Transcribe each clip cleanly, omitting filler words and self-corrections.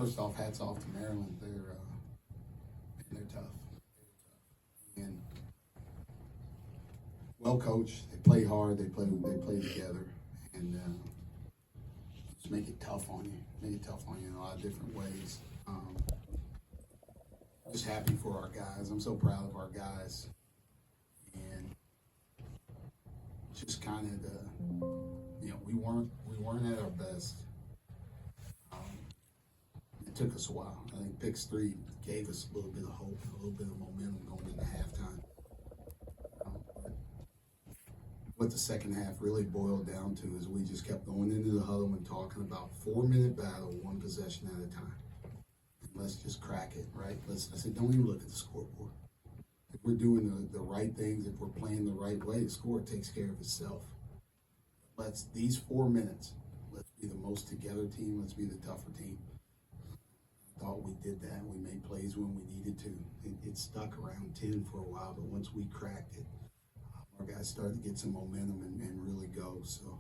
first off, hats off to Maryland. They're tough. And well coached. They play hard. They play together, and just make it tough on you. Make it tough on you in a lot of different ways. Just happy for our guys. I'm so proud of our guys, and just kind of we weren't at our best. It took us a while. I think picks 3 gave us a little bit of hope, a little bit of momentum going into halftime. What the second half really boiled down to is we just kept going into the huddle and talking about 4-minute battle, 1 possession at a time. And let's just crack it, right? I said, don't even look at the scoreboard. If we're doing the right things, if we're playing the right way, the score takes care of itself. These 4 minutes, let's be the most together team, let's be the tougher team. I thought we did that. We made plays when we needed to. It stuck around 10 for a while, but once we cracked it, our guys started to get some momentum and really go. So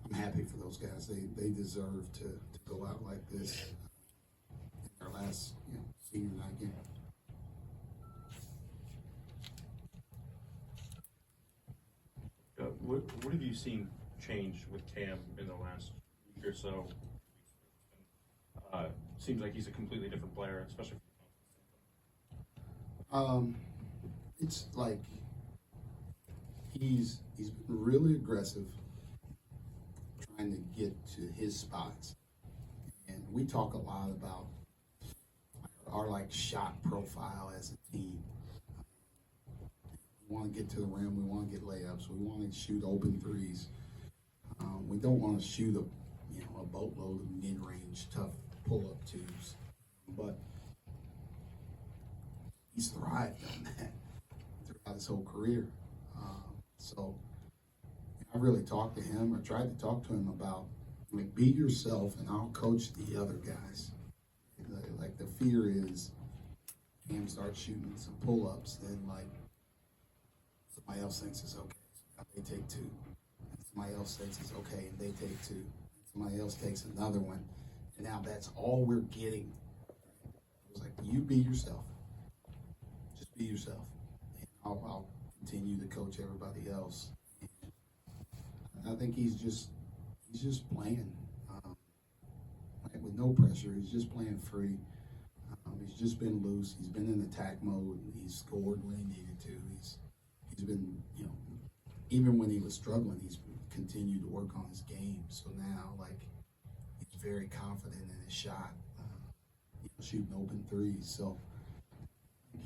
I'm happy for those guys. They deserve to go out like this in their last senior night game. What have you seen change with Cam in the last week or so? Seems like he's a completely different player, especially. It's like he's been really aggressive, trying to get to his spots, and we talk a lot about our shot profile as a team. We want to get to the rim. We want to get layups. We want to shoot open threes. We don't want to shoot a boatload of mid-range, tough pull-up twos. But he's thrived on that throughout his whole career. So I really talked to him, or tried to talk to him about, be yourself, and I'll coach the other guys. Like the fear is, Cam starts shooting some pull-ups, then somebody else thinks it's okay. So they take 2. Somebody else thinks it's okay, and they take 2. Somebody else takes another one, and now that's all we're getting. It was like, you be yourself. Just be yourself. And I'll continue to coach everybody else. And I think he's just playing with no pressure. He's just playing free. He's just been loose. He's been in attack mode. He's scored when he needed to. He's been, even when he was struggling, he's continued to work on his game. So now, he's very confident in his shot, shooting open threes. So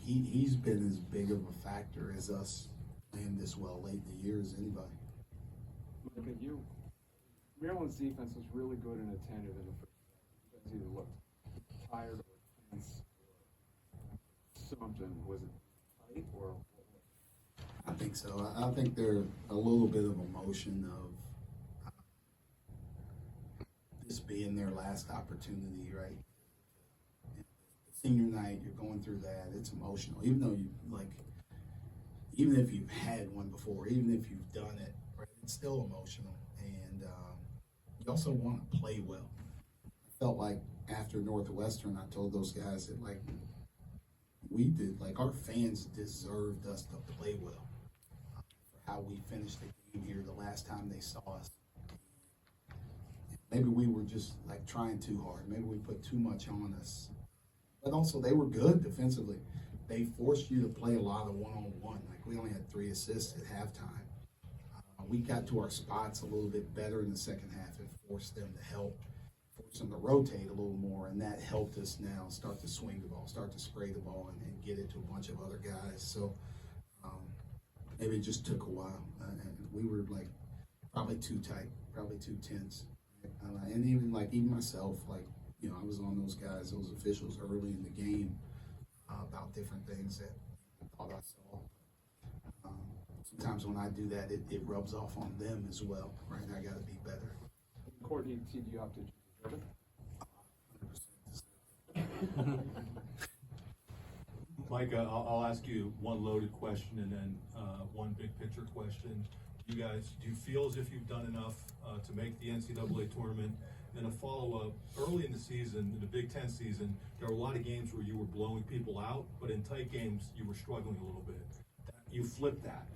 he's been as big of a factor as us playing this well late in the year as anybody. Look at you. Maryland's defense was really good and attentive in the first half. You guys either looked tired or tense or something. Was it tight or? I think so. I think they're a little bit of emotion of this being their last opportunity, right? Senior night, you're going through that. It's emotional, even though even if you've had one before, even if you've done it, right? It's still emotional, and you also want to play well. I felt like after Northwestern, I told those guys that we did, our fans deserved us to play well for how we finished the game here the last time they saw us. Maybe we were just trying too hard. Maybe we put too much on us. But also, they were good defensively. They forced you to play a lot of one-on-one. We only had 3 assists at halftime. We got to our spots a little bit better in the second half and forced them to force them to rotate a little more, and that helped us now start to swing the ball, start to spray the ball, and get it to a bunch of other guys. So maybe it just took a while. And we were probably too tight, probably too tense. And even myself, I was on those guys, those officials early in the game about different things that I thought I saw. Sometimes when I do that, it rubs off on them as well, right? I got to be better. Courtney teed you up to deserve it? 100%. Micah, I'll ask you one loaded question and then one big picture question. Do you feel as if you've done enough to make the NCAA tournament? Then a follow-up, early in the season, in the Big Ten season, there were a lot of games where you were blowing people out, but in tight games, you were struggling a little bit. You flipped that.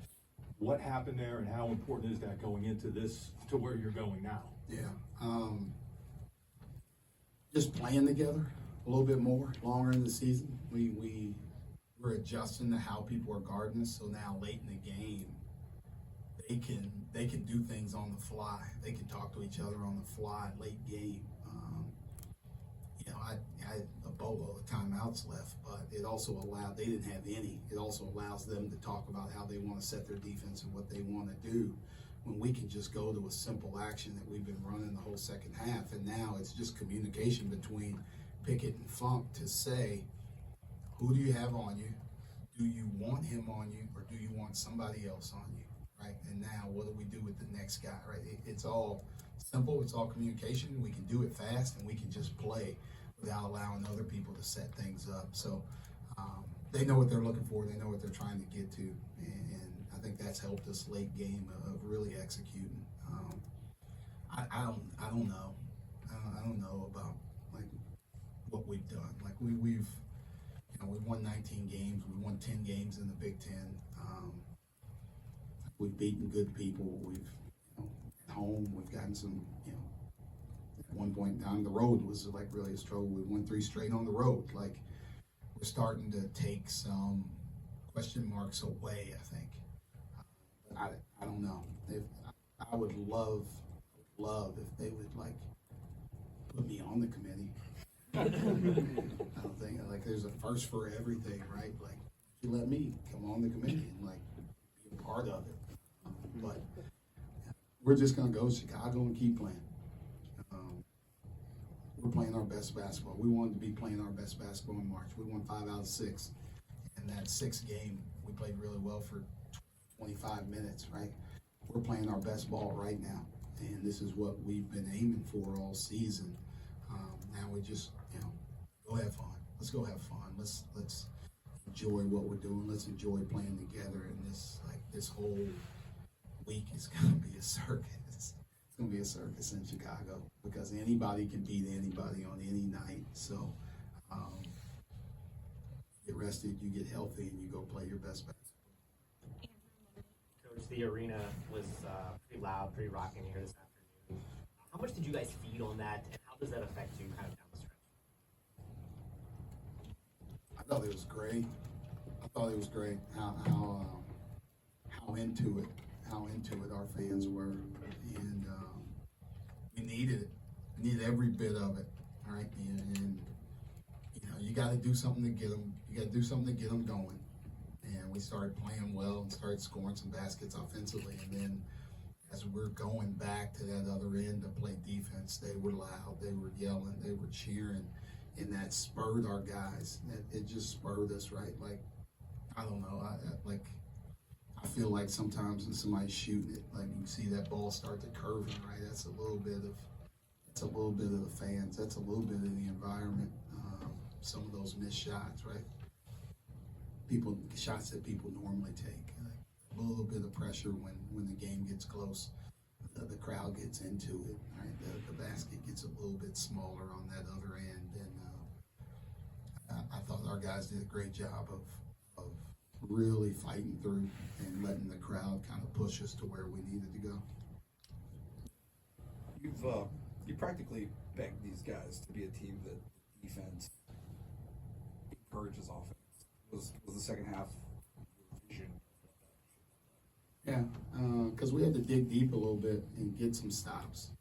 What happened there, and how important is that going into this, to where you're going now? Yeah. Just playing together a little bit more longer in the season. We're adjusting to how people are guarding us. So now late in the game, they can do things on the fly. They can talk to each other on the fly late game. I had a boatload of timeouts left, but it also allowed, they didn't have any. It also allows them to talk about how they want to set their defense and what they want to do, when we can just go to a simple action that we've been running the whole second half. And now it's just communication between Pickett and Funk to say, who do you have on you? Do you want him on you, or do you want somebody else on you, right? And now what do we do with the next guy, right? It's all simple. It's all communication. We can do it fast, and we can just play without allowing other people to set things up. So they know what they're looking for. They know what they're trying to get to, and I think that's helped us late game of really executing. I don't know. I don't know about like what we've done. Like we've won 19 games. We won 10 games in the Big Ten. We've beaten good people. We've at home we've gotten some. At one point down the road was like really a struggle. We won 3 straight on the road. Like we're starting to take some question marks away, I think. I don't know. I would love if they would like put me on the committee. I don't think like there's a first for everything, right? Like you let me come on the committee and like be a part of it. But we're just gonna go to Chicago and keep playing. We're playing our best basketball. We wanted to be playing our best basketball in March. We won 5 out of 6. And that 6th game, we played really well for 25 minutes, right? We're playing our best ball right now. And this is what we've been aiming for all season. Now we just, go have fun. Let's go have fun. Let's enjoy what we're doing. Let's enjoy playing together. And this whole week is going to be a circus. It's going to be a circus in Chicago because anybody can beat anybody on any night. So get rested, you get healthy, and you go play your best basketball. Coach, the arena was pretty loud, pretty rocking here this afternoon. How much did you guys feed on that, and how does that affect you kind of down the stretch? I thought it was great. How into it our fans were, and we needed it. We needed every bit of it, all right? And you got to do something to get them. You got to do something to get them going. And we started playing well and started scoring some baskets offensively. And then as we're going back to that other end to play defense, they were loud, they were yelling, they were cheering, and that spurred our guys. It just spurred us, right? Like, I don't know, I feel like sometimes when somebody's shooting it, like you see that ball start to curve, right? That's a little bit of the fans. That's a little bit of the environment. Some of those missed shots, right? Shots that people normally take. A little bit of pressure when the game gets close. The crowd gets into it, right? The basket gets a little bit smaller on that other end. And I thought our guys did a great job of really fighting through and letting the crowd kind of push us to where we needed to go. You practically begged these guys to be a team that defense encourages offense. Was the second half your vision? Yeah, because we had to dig deep a little bit and get some stops.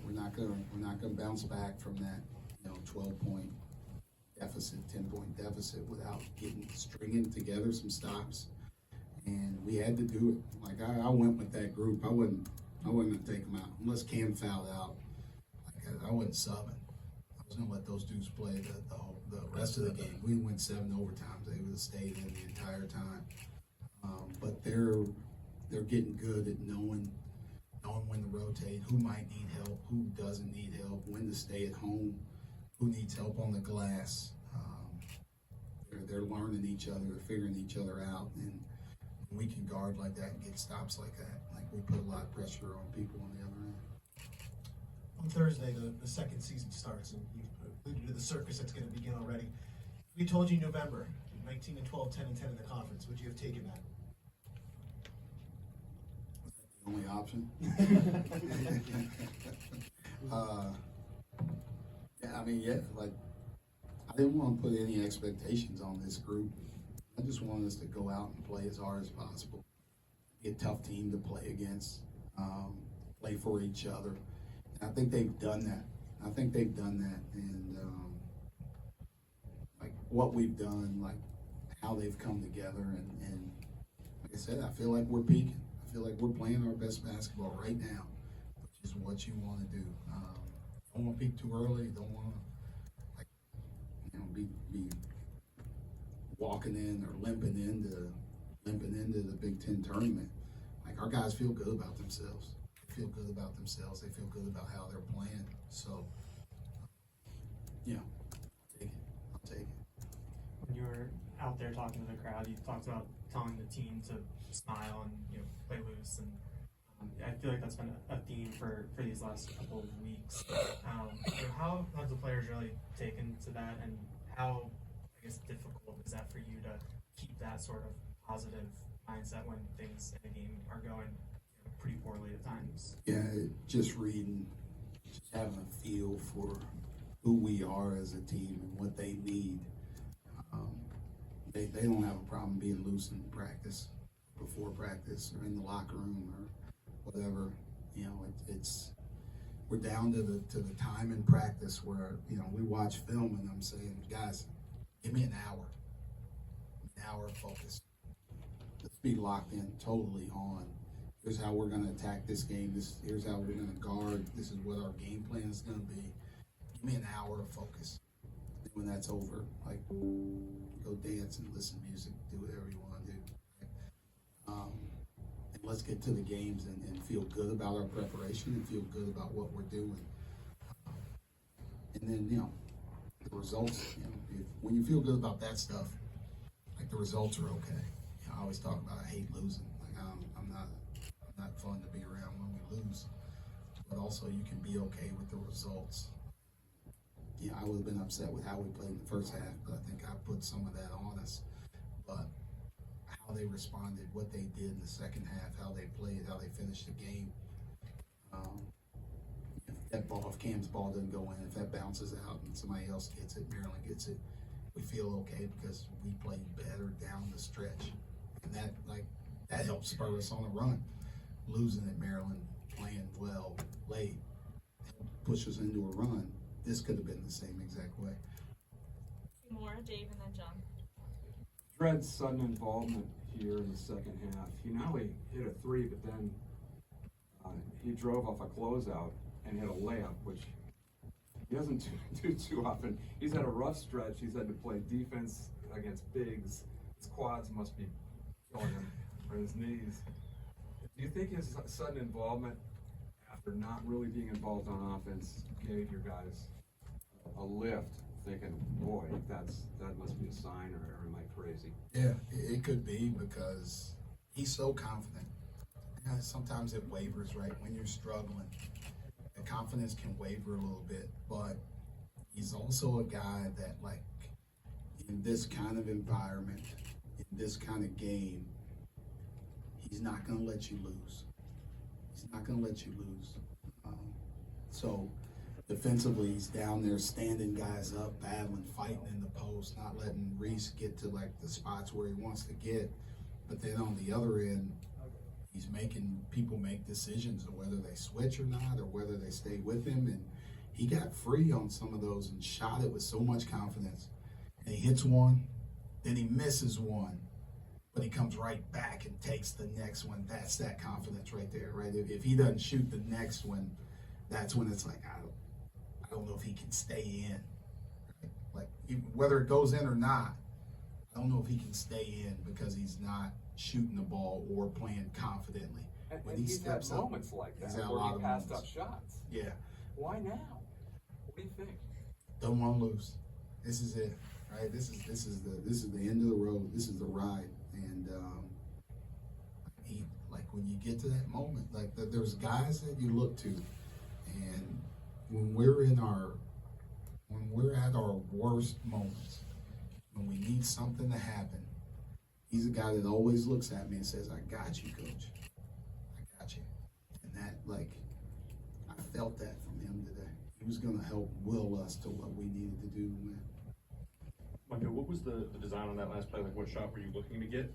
We're not gonna bounce back from that 12-point deficit, 10-point deficit without stringing together some stops. And we had to do it. Like I went with that group. I wasn't gonna take them out unless Cam fouled out. Like I wasn't subbing. I was gonna let those dudes play the rest of the game. We went 7 overtimes. They would have stayed in the entire time. But they're getting good at knowing when to rotate, who might need help, who doesn't need help, when to stay at home, who needs help on the glass. They're learning each other, they're figuring each other out, and when we can guard like that and get stops like that, like we put a lot of pressure on people on the other end. On Thursday, the second season starts, and you alluded to the circus that's going to begin already. We told you November, 19-12, 10-10 in the conference. Would you have taken that? The only option. Yeah, I mean, yeah, like, I didn't want to put any expectations on this group. I just wanted us to go out and play as hard as possible. Be a tough team to play against, play for each other. And I think they've done that. And like what we've done, like how they've come together, and like I said, I feel like we're peaking. I feel like we're playing our best basketball right now, which is what you want to do. Don't want to peak too early. Don't want to be walking in or limping into the Big Ten tournament. Like, our guys feel good about themselves. They feel good about themselves. They feel good about how they're playing. So, I'll take it. When you were out there talking to the crowd, you talked about telling the team to smile and play loose, and I feel like that's been a theme for these last couple of weeks. How have the players really taken to that, and how, I guess, difficult is that for you to keep that sort of positive mindset when things in a game are going pretty poorly at times? Yeah, just reading, just having a feel for who we are as a team and what they need. They don't have a problem being loose in practice, before practice, or in the locker room, or whatever. It's we're down to the time in practice where we watch film and I'm saying, guys, give me an hour of focus. Let's be locked in, totally on. Here's how we're going to attack this game. Here's how we're going to guard. This is what our game plan is going to be. Give me an hour of focus. And when that's over, like, go dance and listen to music, do whatever you want to do. And let's get to the games and feel good about our preparation and feel good about what we're doing. And then, the results, when you feel good about that stuff, like, the results are okay. I always talk about I hate losing. Like, I'm not fun to be around when we lose. But also, you can be okay with the results. I would have been upset with how we played in the first half, but I think I put some of that on us. But how they responded, what they did in the second half, how they played, how they finished the game. If Cam's ball doesn't go in, if that bounces out and somebody else gets it, Maryland gets it, we feel okay because we played better down the stretch. And that helped spur us on a run. Losing at Maryland, playing well late, push us into a run. This could have been the same exact way. Two more, Dave and then John. Dred's sudden involvement here in the second half. He not only hit a three, but then he drove off a closeout and hit a layup, which he doesn't do too often. He's had a rough stretch. He's had to play defense against bigs. His quads must be killing him, or his knees. Do you think his sudden involvement, after not really being involved on offense, gave your guys a lift, thinking, boy, that must be a sign, or am I crazy? Yeah, it could be, because he's so confident. Sometimes it wavers, right? When you're struggling, the confidence can waver a little bit, but he's also a guy that, like, in this kind of environment, in this kind of game, he's not going to let you lose. He's not going to let you lose. So defensively, he's down there standing guys up, battling, fighting in the post, not letting Reese get to, like, the spots where he wants to get. But then on the other end, he's making people make decisions of whether they switch or not, or whether they stay with him. And he got free on some of those and shot it with so much confidence. And he hits one, then he misses one, but he comes right back and takes the next one. That's that confidence right there, right? If he doesn't shoot the next one, that's when it's like, I don't know if he can stay in. Right? Like, whether it goes in or not, I don't know if he can stay in because he's not shooting the ball or playing confidently. And he's had moments like that where he passed up shots. Yeah. Why now? What do you think? Don't want to lose. This is it, right? This is the end of the road. This is the ride. And when you get to that moment, like, there's guys that you look to, and when we're at our worst moments, when we need something to happen, he's a guy that always looks at me and says, "I got you, coach. I got you." And that, like, I felt that from him today. He was going to help will us to what we needed to do to win. Micah, what was the design on that last play? Like, what shot were you looking to get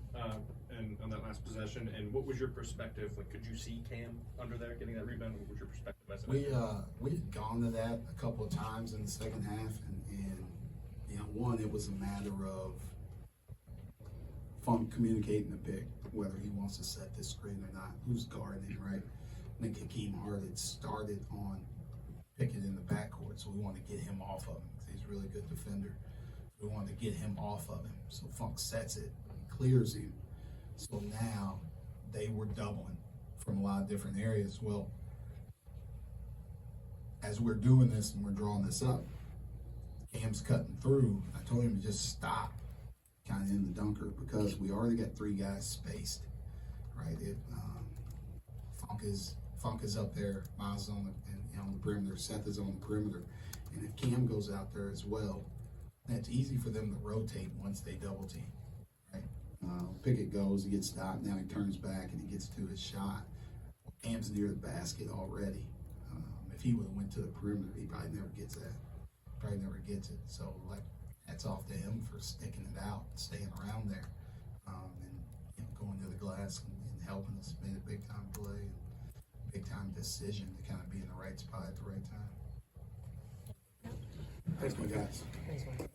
and on that last possession? And what was your perspective? Like, could you see Cam under there getting that rebound? What was your perspective as We had gone to that a couple of times in the second half, and you know, one, it was a matter of Funk communicating the pick, whether he wants to set this screen or not, who's guarding, right? I think Hakeem Hart had started on Pickett in the backcourt, so we want to get him off of him because he's a really good defender. We wanted to get him off of him, so Funk sets it, clears him. So now they were doubling from a lot of different areas. Well, as we're doing this and we're drawing this up, Cam's cutting through. I told him to just stop kind of in the dunker because we already got three guys spaced, right? Funk is up there, Miles is on the perimeter, Seth is on the perimeter, and if Cam goes out there as well, that's easy for them to rotate once they double team, right? Pickett goes, he gets stopped, now he turns back and he gets to his shot. Cam's near the basket already. If he would have went to the perimeter, he probably never gets that. Probably never gets it. So, like, hats off to him for sticking it out, staying around there, and going to the glass and helping us. Made a big time play, and big time decision to kind of be in the right spot at the right time. Thanks, my guys. Thanks, Mike.